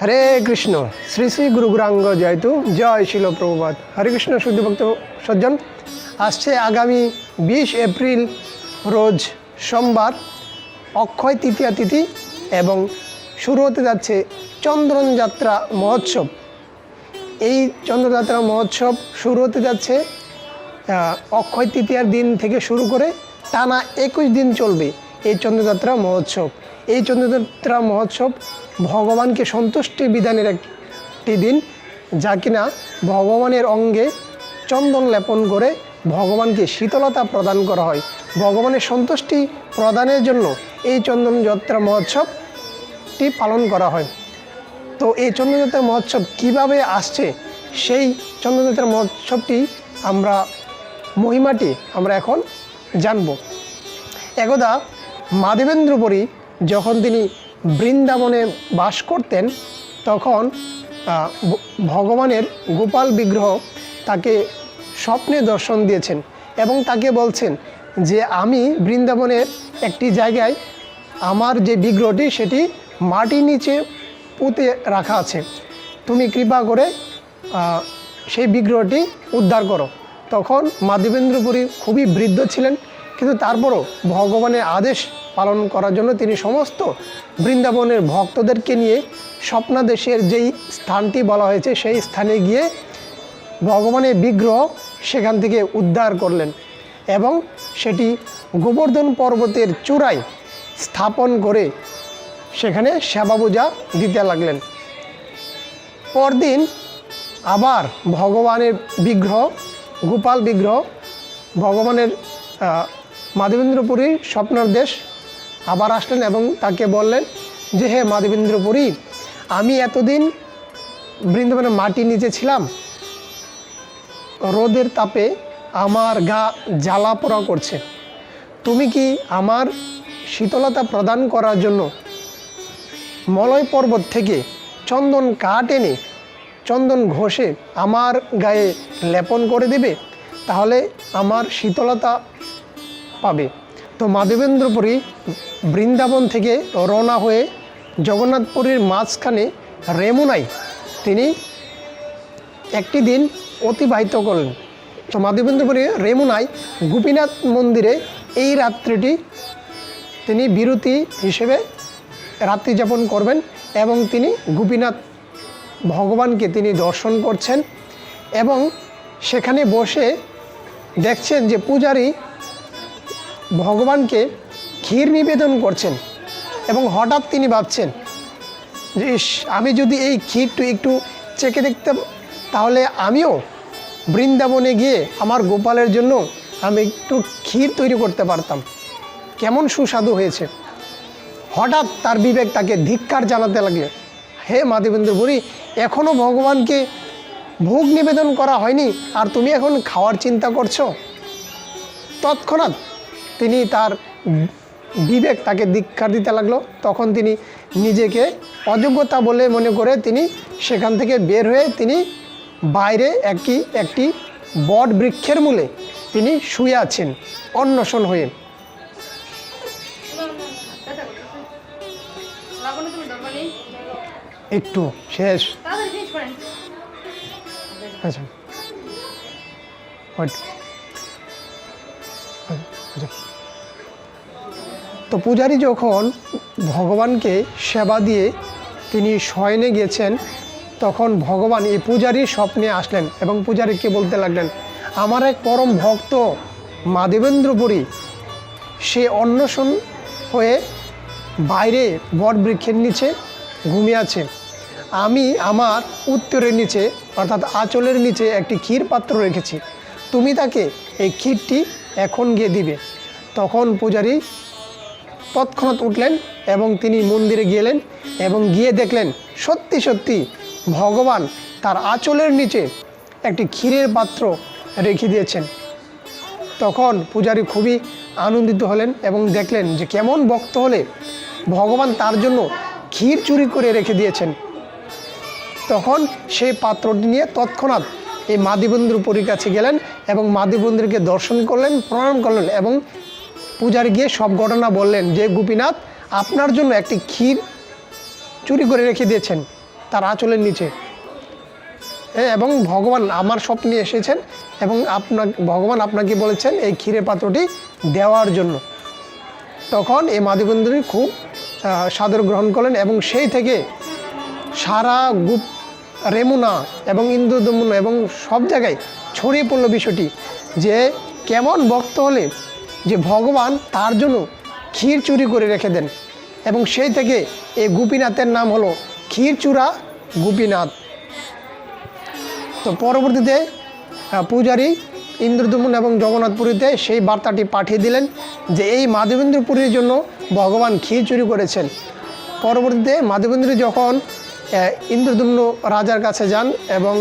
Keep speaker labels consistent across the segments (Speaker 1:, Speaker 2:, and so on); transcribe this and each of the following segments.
Speaker 1: হরে কৃষ্ণ। শ্রী শ্রী গুরু গুরাঙ্গ জয়তু, জয় শিল প্রভুপাদ। হরে কৃষ্ণ শুদ্ধভক্ত সজ্জন, আসছে আগামী 20 এপ্রিল রোজ সোমবার অক্ষয় তৃতীয়া তিথি এবং শুরু হতে যাচ্ছে চন্দনযাত্রা মহোৎসব। এই চন্দনযাত্রা মহোৎসব শুরু হতে যাচ্ছে অক্ষয় তৃতীয়ার দিন থেকে শুরু করে টানা 21 দিন চলবে এই চন্দনযাত্রা মহোৎসব। এই চন্দনযাত্রা মহোৎসব ভগবানকে সন্তুষ্টি বিধানের একটি দিন, যা কিনা ভগবানের অঙ্গে চন্দন লেপন করে ভগবানকে শীতলতা প্রদান করা হয়। ভগবানের সন্তুষ্টি প্রদানের জন্য এই চন্দনযাত্রা মহোৎসবটি পালন করা হয়। তো এই চন্দনযাত্রা মহোৎসব কিভাবে আসছে, সেই চন্দনযাত্রা মহোৎসবটি মহিমাটি আমরা এখন জানব। একদা মাধবেন্দ্রপুরী যখন তিনি বৃন্দাবনে বাস করতেন, তখন ভগবানের গোপাল বিগ্রহ তাকে স্বপ্নে দর্শন দিয়েছেন এবং তাকে বলছেন যে আমি বৃন্দাবনের একটি জায়গায় আমার যে বিগ্রহটি সেটি মাটির নিচে পুঁতে রাখা আছে, তুমি কৃপা করে সেই বিগ্রহটি উদ্ধার করো। তখন মাধবেন্দ্রপুরী খুবই বৃদ্ধ ছিলেন, কিন্তু তারপরও ভগবানের আদেশ পালন করার জন্য তিনি সমস্ত বৃন্দাবনের ভক্তদেরকে নিয়ে স্বপ্নাদেশের যেই স্থানটি বলা হয়েছে সেই স্থানে গিয়ে ভগবানের বিগ্রহ সেখান থেকে উদ্ধার করলেন এবং সেটি গোবর্ধন পর্বতের চূড়ায় স্থাপন করে সেখানে সেবা পূজা দিতে লাগলেন। পরদিন আবার ভগবানের বিগ্রহ, গোপাল বিগ্রহ, ভগবানের মাধবেন্দ্রপুরীর স্বপ্নাদেশ আবার আসলেন এবং তাকে বললেন যে হে মাধবেন্দ্রপুরী, আমি এতদিন বৃন্দাবনের মাটির নিচে ছিলাম, রোদের তাপে আমার গা জ্বালা পোড়া করছে, তুমি কি আমার শীতলতা প্রদান করার জন্য মলয় পর্বত থেকে চন্দন কাঠ এনে চন্দন ঘষে আমার গায়ে লেপন করে দেবে, তাহলে আমার শীতলতা পাবে। তো মাধবেন্দ্রপুরী বৃন্দাবন থেকে রওনা হয়ে জগন্নাথপুরীর মাঝখানে রেমুনায় তিনি একটি দিন অতিবাহিত করলেন। তো মাধবেন্দ্রপুরী রেমুনায় গোপীনাথ মন্দিরে এই রাত্রিটি তিনি বিরতি হিসেবে রাত্রি যাপন করবেন এবং তিনি গোপীনাথ ভগবানকে তিনি দর্শন করছেন এবং সেখানে বসে দেখছেন যে পূজারী ভগবানকে ক্ষীর নিবেদন করছেন এবং হঠাৎ তিনি ভাবছেন যে আমি যদি এই ক্ষীরটি একটু চেখে দেখতাম, তাহলে আমিও বৃন্দাবনে গিয়ে আমার গোপালের জন্য আমি একটু ক্ষীর তৈরি করতে পারতাম, কেমন সুস্বাদু হয়েছে। হঠাৎ তার বিবেক তাকে ধিক্কার জানাতে লাগলো, হে মাধবেন্দ্রপুরী, এখনও ভগবানকে ভোগ নিবেদন করা হয়নি আর তুমি এখন খাওয়ার চিন্তা করছো। তৎক্ষণাৎ তিনি তার বিবেক তাকে ধিক্কার দিতে লাগলো। তখন তিনি নিজেকে অযোগ্যতা বলে মনে করে তিনি সেখান থেকে বের হয়ে তিনি বাইরে একটি বট বৃক্ষের মূলে তিনি শুয়ে আছেন অন্নশন হয়ে। একটু শেষ আচ্ছা তো পূজারী যখন ভগবানকে সেবা দিয়ে তিনি শয়নে গেছেন, তখন ভগবান এই পূজারীর স্বপ্নে আসলেন এবং পূজারীকে বলতে লাগলেন, আমার এক পরম ভক্ত মাধবেন্দ্রপুরী সে অন্নশন হয়ে বাইরে বট বৃক্ষের নিচে ঘুমিয়ে আছে। আমি আমার উত্তরের নিচে অর্থাৎ আঁচলের নিচে একটি ক্ষীর পাত্র রেখেছি, তুমি তাকে এই ক্ষীরটি এখন গিয়ে দিবে। তখন পূজারী তৎক্ষণাৎ উঠলেন এবং তিনি মন্দিরে গেলেন এবং গিয়ে দেখলেন সত্যি সত্যি ভগবান তার আঁচলের নিচে একটি ক্ষীরের পাত্র রেখে দিয়েছেন। তখন পূজারী খুবই আনন্দিত হলেন এবং দেখলেন যে কেমন ভক্ত হলে ভগবান তার জন্য ক্ষীর চুরি করে রেখে দিয়েছেন। তখন সেই পাত্রটি নিয়ে তৎক্ষণাৎ এই মাধবেন্দ্রপুরীর কাছে গেলেন এবং মাধবেন্দ্রকে দর্শন করলেন, প্রণাম করলেন এবং পূজারী গিয়ে সব ঘটনা বললেন যে গোপীনাথ আপনার জন্য একটি ক্ষীর চুরি করে রেখে দিয়েছেন। তার আঁচলের নিচে। এবং ভগবান আমার স্বপ্নে এসেছেন এবং ভগবান আপনাকে বলেছেন এই ক্ষীরের পাত্রটি দেওয়ার জন্য। তখন এই মাধবেন্দ্রী খুব সাদর গ্রহণ করলেন এবং সেই থেকে সারা রেমুনা এবং ইন্দ্রদমন এবং সব জায়গায় ছড়িয়ে পড়ল বিষয়টি যে কেমন ভক্ত হলে যে ভগবান তার জন্য ক্ষীর চুরি করে রেখে দেন। এবং সেই থেকে এই গোপীনাথের নাম হলো ক্ষীরচূড়া গোপীনাথ। তো পরবর্তীতে পূজারী ইন্দ্রদমন এবং জগন্নাথপুরীতে সেই বার্তাটি পাঠিয়ে দিলেন যে এই মাধবেন্দ্রপুরীর জন্য ভগবান ক্ষীর চুরি করেছেন। পরবর্তীতে মাধবেন্দ্র যখন ইন্দ্রদমন রাজার কাছে যান এবং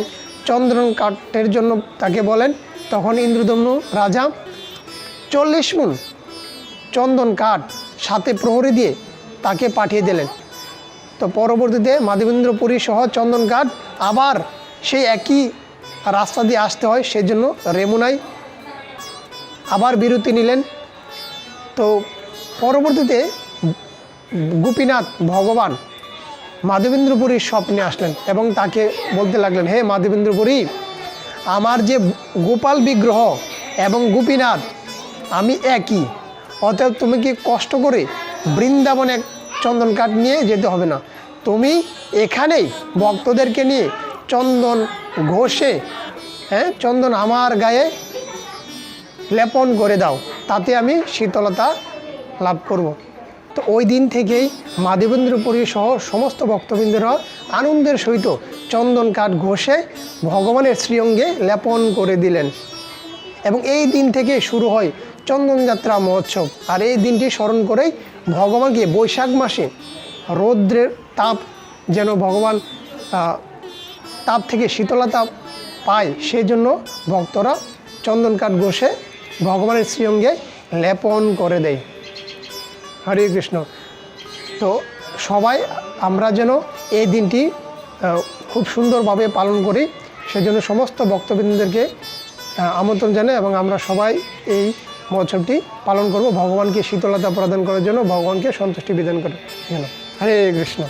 Speaker 1: চন্দন কাঠের জন্য তাকে বলেন, তখন ইন্দ্রদমন রাজা 40 মণ চন্দন কাঠ সাথে প্রহরী দিয়ে তাকে পাঠিয়ে দিলেন। তো পরবর্তীতে মাধবেন্দ্রপুরী সহ চন্দন কাঠ আবার সেই একই রাস্তা দিয়ে আসতে হয়, সেজন্য রেমুনায় আবার বিরতি নিলেন। তো পরবর্তীতে গোপীনাথ ভগবান মাধবেন্দ্রপুরীর স্বপ্নে আসলেন এবং তাকে বলতে লাগলেন, হে মাধবেন্দ্রপুরী, আমার যে গোপাল বিগ্রহ এবং গোপীনাথ আমি একই, অতএব তুমি কি কষ্ট করে বৃন্দাবনে চন্দন কাঠ নিয়ে যেতে হবে না, তুমি এখানেই ভক্তদেরকে নিয়ে চন্দন ঘষে চন্দন আমার গায়ে লেপন করে দাও, তাতে আমি শীতলতা লাভ করব। তো ওই দিন থেকেই মাধবেন্দ্রপুরী সহ সমস্ত ভক্তবৃন্দরা আনন্দের সহিত চন্দন কাঠ ঘষে ভগবানের শ্রীঅঙ্গে লেপন করে দিলেন। এবং এই দিন থেকে শুরু হয় চন্দনযাত্রা মহোৎসব। আর এই দিনটি স্মরণ করেই ভগবানকে বৈশাখ মাসে রৌদ্রের তাপ যেন ভগবান তাপ থেকে শীতলতা পায়, সেই জন্য ভক্তরা চন্দন কাঠ ঘষে ভগবানের শ্রীঅঙ্গে লেপন করে দেয়। হরে কৃষ্ণ। তো সবাই আমরা যেন এই দিনটি খুব সুন্দরভাবে পালন করি, সেজন্য সমস্ত ভক্তবৃন্দদেরকে আমন্ত্রণ জানাই এবং আমরা সবাই এই মহোৎসবটি পালন করব ভগবানকে শীতলতা প্রদান করার জন্য, ভগবানকে সন্তুষ্টি বিধান করার জন্য। হরে কৃষ্ণ।